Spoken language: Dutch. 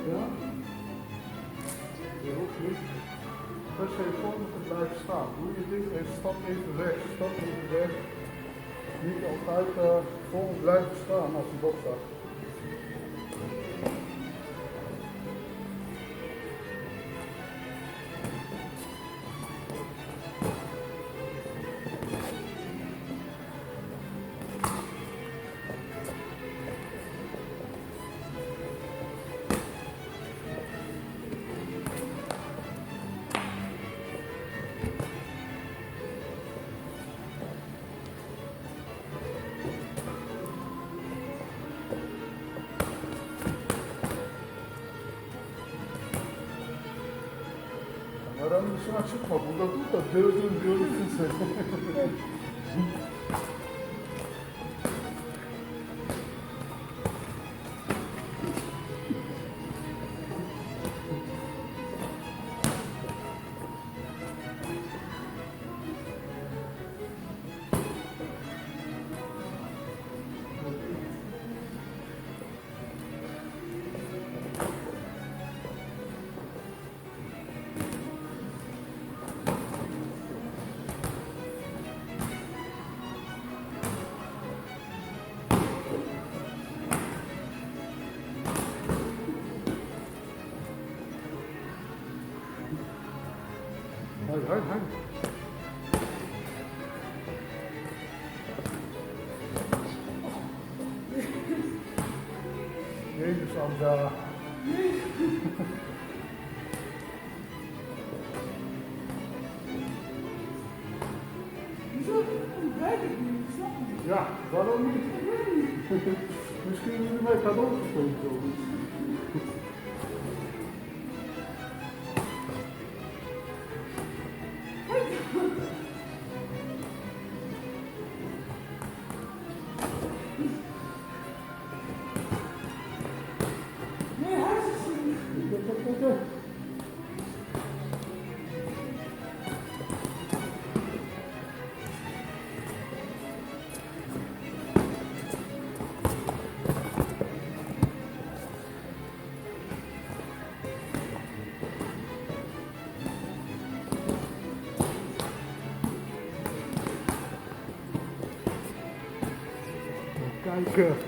Ja? Je hoeft niet per se voor te blijven staan. Doe je ding en stap even weg. Stap even weg. Niet altijd vol blijven staan als je bot staat. Aranın dışına çıkma. Burada dur da dövdüğün görürsün seni. Hayır, hayır, hayır. Neymiş amca? Ja, waarom niet? Misschien jullie mij cadeau gegeven. Kijken.